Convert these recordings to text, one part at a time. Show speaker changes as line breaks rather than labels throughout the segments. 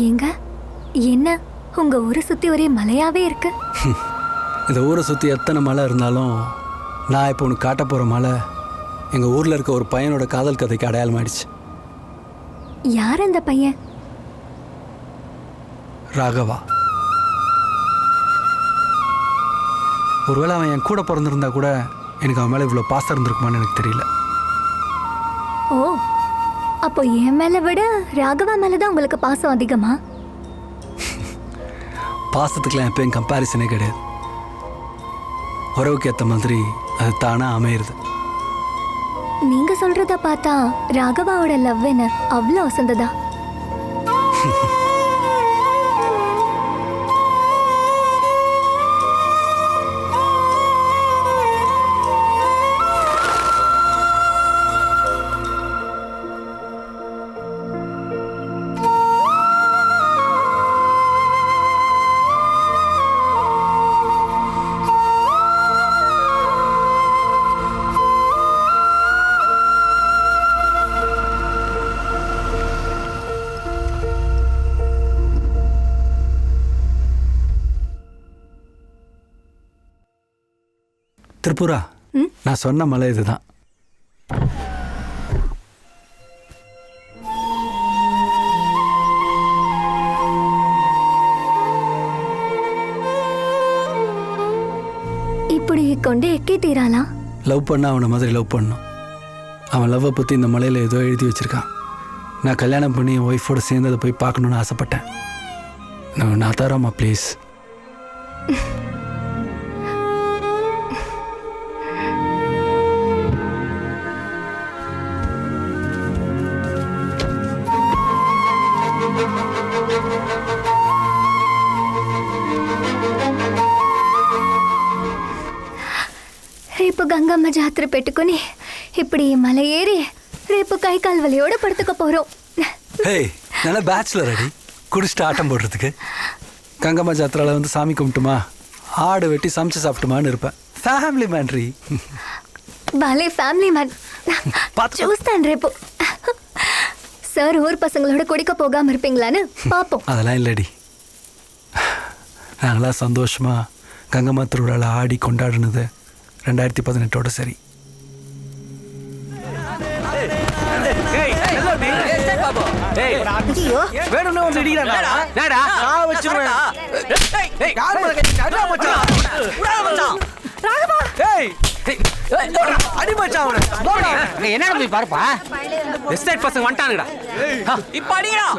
ஏங்க என்ன உங்க ஊரை சுத்தி ஒரே மலையாவே இருக்கு?
இந்த ஊரை சுற்றி எத்தனை மலை இருந்தாலும் நான் இப்போ உனக்கு காட்ட போகிற மலை எங்கள் ஊரில் இருக்க ஒரு பையனோட காதல் கதைக்கு அடையாளம் ஆயிடுச்சு.
யார் அந்த பையன்?
ராகவா. ஒருவேளை அவன் என் கூட பிறந்திருந்தா கூட எனக்கு அவன் மேலே இவ்வளோ பாசம் இருந்திருக்குமான்னு எனக்கு தெரியல.
ஓ, அப்போ என் மேல விட ராகவா மேலதான் உங்களுக்கு பாசம் அதிகமா?
பாசத்துக்குலாம் எப்பயும் கம்பேரிசனே கிடையாது. உறவுக்கு ஏற்ற மாதிரி அது தானாக அமையிறது.
நீங்க சொல்றத பார்த்தா ராகவாவோட லவ் என்ன அவ்வளோ வசந்ததா?
திரிபுரா, நான் சொன்ன மலை இதுதான்.
இப்படி கொண்டு எக்கே தீராளா?
லவ் பண்ண அவனை மாதிரி லவ் பண்ணணும். அவன் லவ்வை பற்றி இந்த மலையில் ஏதோ எழுதி வச்சுருக்கான். நான் கல்யாணம் பண்ணி என் ஒய்ஃபோடு சேர்ந்து அதை போய் பார்க்கணுன்னு ஆசைப்பட்டேன். நான் தரமா ப்ளீஸ்.
రేపు గంగమ్మ జాతర పెట్టుకుని ఇప్పుడు ఈ మల ఏరి రేపు కై కాల్వలిயோட படுத்துக்க போறோம்.
ஹேய், நல்ல பேச்சுலர் அடி குடிச்சிட்டு ஆட்டம் போடுறதுக்கு. கங்கம்மா ஜாத்திரால வந்து சாமி கும்பிட்டுமா, ஆடு வெட்டி சமைச்சு சாப்பிட்டுமான்னு இருப்பேன். ఫ్యామిలీ మ్యాన్రీ.
భలే ఫ్యామిలీ మ్యాన్. చూస్తాను రేపు. சார் ஊர் பசங்களோட குடிக்க போகாம இருப்பீங்களான்னு பாப்போம்.
அதெல்லாம் இல்லடி. நாங்களாம் சந்தோஷமா கங்கம்மா திருவிழாவில் ஆடி கொண்டாடினது 2018 சரி.
வேணும்னு வந்து
என்ன போய் பாருப்பா. எஸ்டேட் பசங்க வந்துட்டானுடா. இப்ப அடிங்கடா.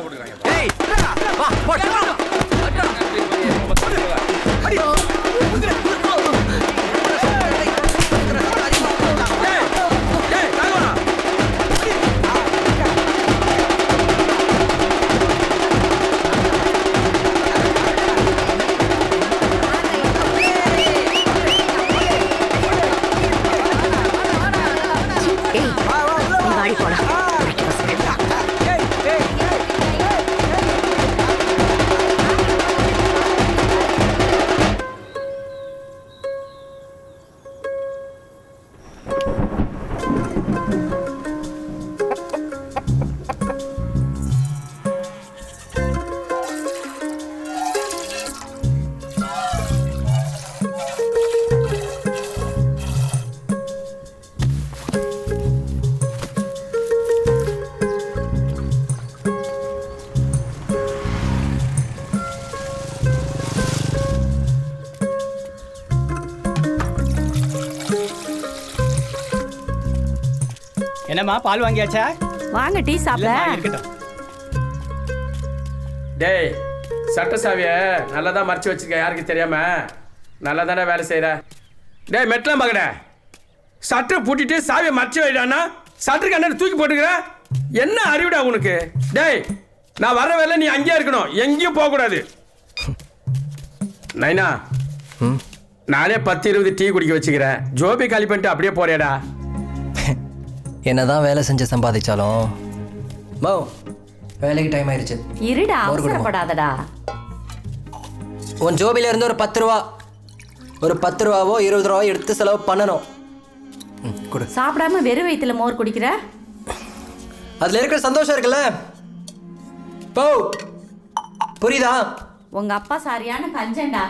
என்னம்மா பால் வாங்கியாச்சா?
வாங்க டீ சாப்பிட.
இருக்கட்டும்.
டேய், சட்ட சாவியை நல்லா தான் மறைச்சி வச்சிருக்க, யாருக்கு தெரியாம நல்லா தானே வேலை செய்கிற. டேய் மெட்லாம் பார்க்கட, சட்டை பூட்டிட்டு சாவியை மறைச்சி வைடானா சட்டருக்கு அண்ணன் தூக்கி போட்டுக்கிற. என்ன அறிவிடா உனக்கு? டேய், நான் வர்ற வேலை நீ அங்கேயே இருக்கணும், எங்கேயும் போகக்கூடாது. நைனா, நானே 10-20 டீ குடிக்க வச்சுக்கிறேன். ஜோபி காலி பண்ணிட்டு அப்படியே போறேடா.
என்னதான் வேலை செஞ்சு சம்பாதிச்சாலும் மோ வேலைக்கு டைம் ஆயிடுச்சு.
இருடா, அவசரப்படாதடா.
உன் ஜோபில இருந்து ஒரு 10 ரூபா, ஒரு 10 ரூபாவோ 20 ரூபாவோ எடுத்து செலவு பண்ணணும். கொடு.
சாப்பிடாம வெறும் வயிற்றுல மோர் குடிக்கிற?
அதுல இருக்கிற சந்தோஷம் இருக்குல்ல. போ. புரியுதா?
உங்க அப்பா சரியான கஞ்சண்டா.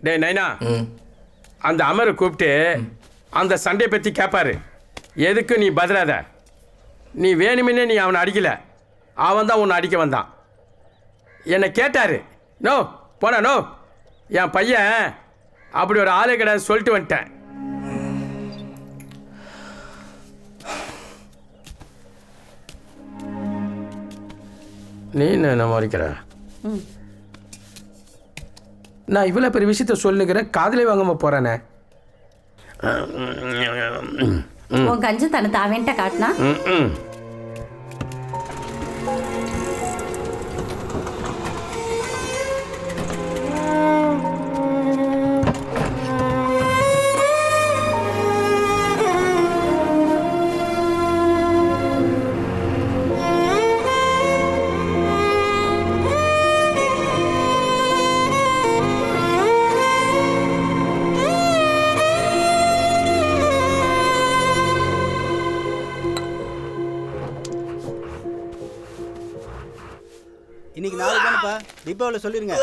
டேய் நைனா, அந்த அமரை கூப்பிட்டு அந்த சண்டையை பற்றி கேட்பாரு. எதுக்கு நீ பதிலாத. நீ வேணுமென்னே நீ அவனை அடிக்கல, அவன் தான் உன்னை அடிக்க வந்தான். என்னை கேட்டாரு. நோ போனா நோ, என் பையன் அப்படி ஒரு ஆளே கிடையாது சொல்லிட்டு வந்துட்டேன். நீ என்ன மறைக்கிற? நான் இவ்வளோ பெரிய விஷயத்த சொல்லுங்கிறேன், காதலே வாங்காம போறானே.
உன் கஞ்சத்தனத்தை அவன்கிட்ட காட்டினா
இன்னைக்கு நாலு தானப்பா, தீபாவளி சொல்லிருங்க.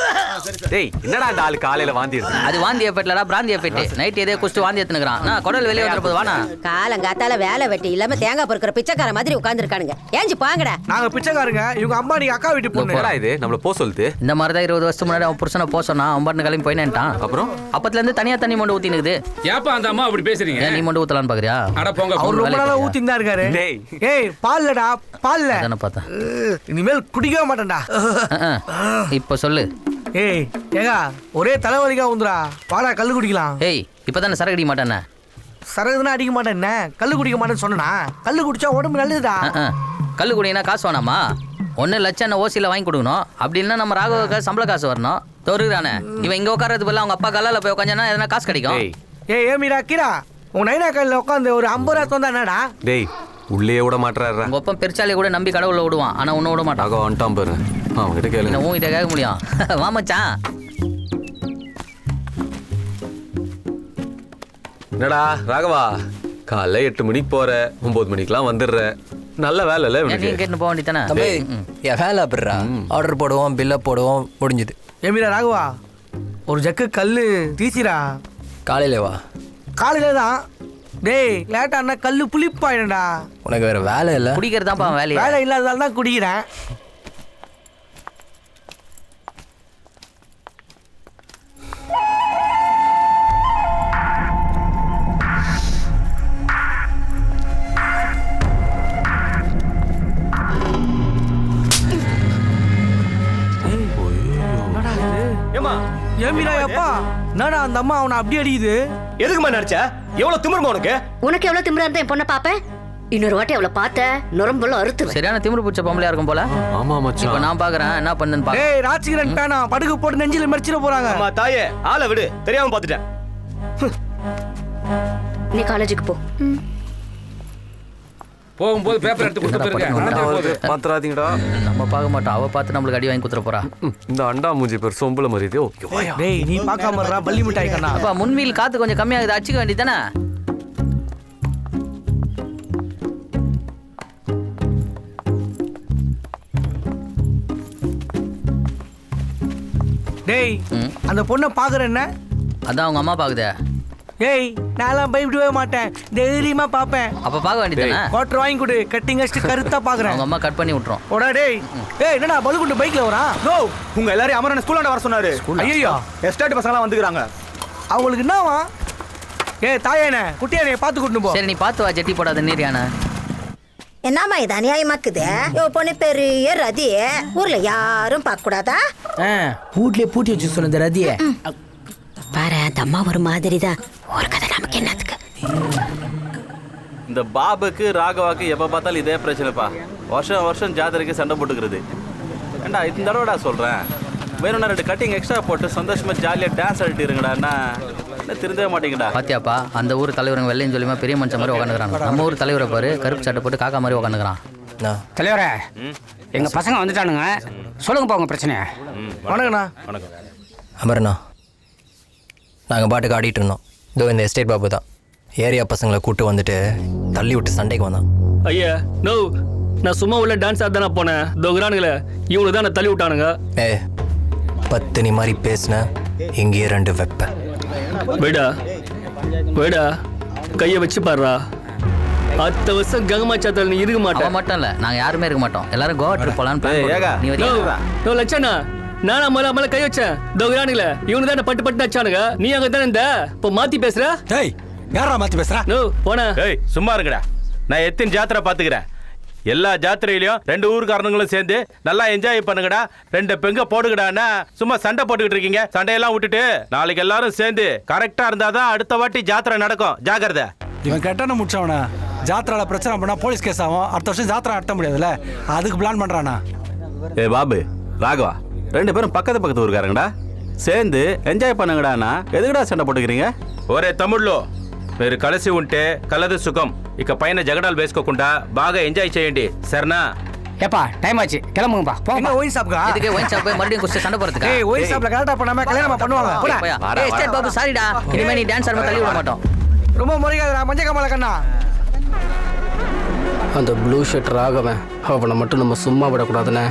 டேய் என்னடா இந்த ஆளு காலையில வாந்தி எடுத்து?
அது வாந்தி எஃபெக்ட்லடா, பிராந்தி எஃபெக்ட். நைட் எதே குடிச்சு வாந்தி எடுத்துக்கிறான். நான் குடல் வெளியே வந்துற போது வானா.
காலங்காத்தால வேலை வெட்டி இல்லாம தேங்காய் பொறுக்கிற பிச்சைக்கார மாதிரி உட்கார்ந்துருக்கானுங்க. ஏஞ்சி பாங்கடா.
நாங்க பிச்சைக்காரங்க, இவங்க அம்மா நீங்க அக்கா வீட்டு பொண்ணு.
போடா இது நம்மள போ சொல்லுது.
இந்த மாதிரி தான் 20 வருஷத்துக்கு முன்னாடி அவன் புருஷனை போக சொன்னா, அவன் பாட்டு கிளம்பி போயினேன்ட்டான்.
அப்புறம்
அப்பத்துல இருந்து தனியா தண்ணி மொண்டு ஊத்தினுக்குது.
ஏப்பா அந்த அம்மா அப்படி பேசுறீங்க?
ஏன் நீ மொண்டு ஊத்தலான்னு பாக்குறியா?
அட போங்க.
அவர் ரொம்ப நாளா ஊத்தின்னு தான் இருக்காரு.
டேய்
ஏய் பால்லடா, பால்ல.
அதானே பார்த்தேன்.
இனிமேல் குடிக்கவே மாட்டேன்டா.
இப்ப சொல்லு.
ஏய் ஏகா, ஒரே தலைவலிக்கா வந்துடா, வாடா கல்லு குடிக்கலாம்.
ஏய் இப்பதானே சரக்கு அடிக்க மாட்டேன்னு.
சரகுனா அடிக்க மாட்டேன், என்ன கல்லு குடிக்க மாட்டேன்னு சொன்னா? கல்லு குடிச்சா உடம்பு நல்லதுடா.
கல்லு குடினா காசு வேணாமா? 1 லட்சம் ஓசியில் வாங்கி கொடுக்கணும். அப்படி இல்லைன்னா நம்ம ராகவுக்கு சம்பள காசு வரணும். தொருகிறானே இவன் இங்கே உட்காரது பதில் அவங்க அப்பா கல்லால் போய் உட்காந்துனா எதனா காசு கிடைக்கும்.
ஏய் ஏமிடா கீரா, உன் நைனா கல்ல உட்காந்து ஒரு 50 ரூபா தந்தா என்னடா?
டேய் உள்ளே விட மாட்டாரா?
உங்க ஒப்பம் பெருச்சாலே கூட நம்பி கடவுளை விடுவான், ஆனா உன்ன விட மாட்டான்.
ராகவா வந்துட்டான் பாரு, அவன்கிட்ட கேளு.
உன் இதை கேட்க முடியும்? வா மச்சான்.
என்னடா ராகவா, காலைல 8 மணிக்கு போற, 9 மணிக்கெல்லாம் வந்துடுற. நல்ல வேலை இல்லை
நீ
இவனுக்கு.
கேட்டு போக வேண்டியதானே?
தம்பி என் வேலை அப்படிறா. ஆர்டர் போடுவோம், பில்லை போடுவோம், முடிஞ்சுது.
ஏமிடா ராகவா, ஒரு ஜக்கு கல்லு தீசிரா.
காலையில வா.
காலையில தான். டேய் லேட்டானா கல்லு புளிப்பாயிடா.
உனக்கு வேற வேலை இல்லை.
குடிக்கிறதாப்பா வேலையை.
வேலை இல்லாததால தான் குடிக்கிறேன். ஏமிடா அப்பா, என்னடா அந்த அம்மா அவனை அப்படி அடிக்குது?
எதுக்குமா நடிச்ச? எவ்வளவு திமிருமா உனக்கு?
உனக்கு எவ்வளவு திமிரா இருந்தா என் பொண்ணை பாப்பேன். இன்னொரு வாட்டி அவளை பார்த்த நுரம்பெல்லாம் அறுத்துருவேன்.
சரியான திமிரு பிடிச்ச பொம்பளையா இருக்கும் போல.
ஆமா
இப்ப
மச்சான்.
நான் பாக்குறேன் என்ன பண்ணுன்னு பாக்க.
டேய் ராஜ்கிரண் பேனா படுகு போட்டு நெஞ்சில மரிச்சிட போறாங்க.
அம்மா தாயே, ஆளை விடு, தெரியாம பாத்துட்டேன்.
நீ காலேஜுக்கு போ.
போகும்போது பேப்பர் எடுத்து கொடுத்துருங்க.
பாத்துறாதீங்கடா.
நம்ம பார்க்க மாட்டோம், அவ பார்த்து நம்மளுக்கு அடி வாங்கி குத்துற போறா.
இந்த அண்டா மூஞ்சி பேர் சொம்புல மரியுதோ.
டேய் நீ பார்க்காம இருடா, பள்ளி மிட்டாய் கண்ணா.
அப்பா முன்வீல் காத்து கொஞ்சம் கம்மியாகுது, அடிச்சுக்க வேண்டியதானே?
டேய் அந்த பொண்ணை பாக்குற என்ன?
அதான் அவங்க அம்மா பாக்குதே.
ஏய் நான்லாம் பயப்படவே மாட்டேன், தைரியமா பாப்பேன்.
அப்ப பார்க்க வேண்டியதானே?
குவார்டர் வாங்கி கொடு, கட்டிங் அடிச்சு கருத்தா பாக்குறேன்.
அவங்க அம்மா கட் பண்ணி விட்டுரும்.
ஓடா டேய். ஏய் என்னடா பலுகுண்டு பைக்ல வரா?
நோ, உங்க எல்லாரும் அமரன ஸ்கூல்ல வர சொன்னாரு.
ஐயோ
எஸ்டேட் பசங்கலாம் வந்துக்கறாங்க.
அவங்களுக்கு என்னவா? ஏய் தாயேனே, குட்டியானே பாத்து கூட்டிட்டு போ.
சரி நீ பார்த்து வா, ஜெட்டி போடாத நீரியான.
என்னம்மா இது அநியாயமாக்குது? இவ பொண்ணு பெரிய ரதி, ஊர்ல யாரும் பார்க்க கூடாதா?
வீட்லயே பூட்டி வச்சு சொன்ன இந்த ரதியை
பாரு, அந்த அம்மா ஒரு மாதிரி தான். ஒரு கதை நமக்கு என்னத்துக்கு?
இந்த பாபுக்கு ராகவாக்கு எப்ப பார்த்தாலும் இதே பிரச்சனைப்பா. வருஷம் வருஷம் ஜாதரைக்கு சண்டை போட்டுக்கிறது. ஏண்டா இந்த தடவைடா சொல்றேன், வேணும்னா 2 கட்டிங் எக்ஸ்ட்ரா போட்டு சந்தோஷமா ஜாலியா டான்ஸ் ஆடிட்டு இருங்கடான்னா திருந்தவே மாட்டேங்கடா.
பாத்தியாப்பா, அந்த ஊர் தலைவருங்க வெள்ளையும் சொல்லியுமா பெரிய மனுஷன் மாதிரி உட்காந்துக்கிறாங்க. நம்ம ஊர் தலைவரை பாரு, கருப்பு சட்டை போட்டு காக்கா மாதிரி உட்காந்துக்கிறான்.
தலைவரே, எங்க பசங்க வந்துட்டானுங்க, சொல்லுங்கப்பா உங்க பிரச்சனைய. வணக்கண்ணா.
வணக்கம்.
அமரண்ணா, நாங்கள் பாட்டுக்கு ஆடிட்டு இருந்தோம். இதோ இந்த எஸ்டேட் பாபு தான் ஏரியா பசங்களை கூட்டு வந்துட்டு தள்ளி விட்டு சண்டைக்கு வந்தான்.
ஐயா நோ,
நான் சும்மா உள்ள டான்ஸ் ஆட தானே போனேன். தோகுறானுங்களே இவனுக்கு தான் நான் தள்ளி விட்டானுங்க.
பத்தினி மாதிரி பேசின இங்கேயே 2 வைப்பேன்.
வேடா கையை வச்சு பாடுறா. 10 வருஷம் கங்கம்மா சாத்திரம் நீ இருக்க மாட்டேன்.
அவன் மட்டும் இல்ல, நாங்க யாருமே இருக்க மாட்டோம். எல்லாரும் கோவா ட்ரிப் போலான்னு plan போட்டோம். நீ வரியா?
லட்சணா நானா மேல கை வச்சேன். தோகுறானுங்களே இவனு தான் பட்டு அச்சானுங்க. நீ அங்க தானே இந்த இப்போ மாத்தி பேசுற.
டேய் யாரா மாத்தி பேசுறா?
போன
சும்மா இருங்கடா. நான் எத்தனை ஜாத்திரை பாத்துக்கிறேன். எல்லா ஜாத்திரையிலையும் 2 ஊருக்காரனுங்களும் சேர்ந்து நல்லா என்ஜாய் பண்ணுங்கடா. 2 பெங்க போடுங்கடான்னா சும்மா சண்டை போட்டுக்கிட்டு இருக்கீங்க. சண்டையெல்லாம் விட்டுட்டு நாளைக்கு எல்லாரும் சேர்ந்து கரெக்டா இருந்தாதான் அடுத்த வாட்டி ஜாத்திரை நடக்கும். ஜாக்கிரதை.
இவன் கெட்டான முடிச்சவனா ஜாத்திரால பிரச்சனை பண்ணா போலீஸ் கேஸ் ஆகும். அடுத்த வருஷம் ஜாத்திரா நடத்த முடியாதுல்ல, அதுக்கு பிளான் பண்றானா?
பாபு ராகவா 2 பேரும் பக்கத்து ஊருக்காரங்கடா. சேர்ந்து என்ஜாய் பண்ணுங்கடான்னா எதுக்குடா சண்டை போட்டுக்கிறீங்க?
ఒరే తమ్ముళ్ళు మీరు కలిసి ఉంటే కలదు సుఖం. ఇక పైన జగడాలు వేసుకోకుండా బాగా ఎంజాయ్ చేయండి సరేనా?
ஏப்பா டைம் ஆச்சு, கிளம்புங்கப்பா. போங்க.
ஒயின் சாப்பிடுங்க.
இதுக்கு ஒயின் ஷாப் போய் மறுபடியும் குஸ்தி சண்டை போறதுக்கா?
ஒயின் ஷாப்ல கரெக்டா பண்ணாம கல்யாணம் பண்ணுவாங்க.
ஏய் ஸ்டேட் பாபு சாரிடா, இனிமே நீ டான்ஸ் ஆட தள்ளி விட மாட்டோம்.
ரொம்ப முறையாதடா மஞ்ச கமல கண்ணா.
அந்த ப்ளூ ஷர்ட் ராகவன் அவனை மட்டும் நம்ம சும்மா விடக்கூடாதுண்ணே.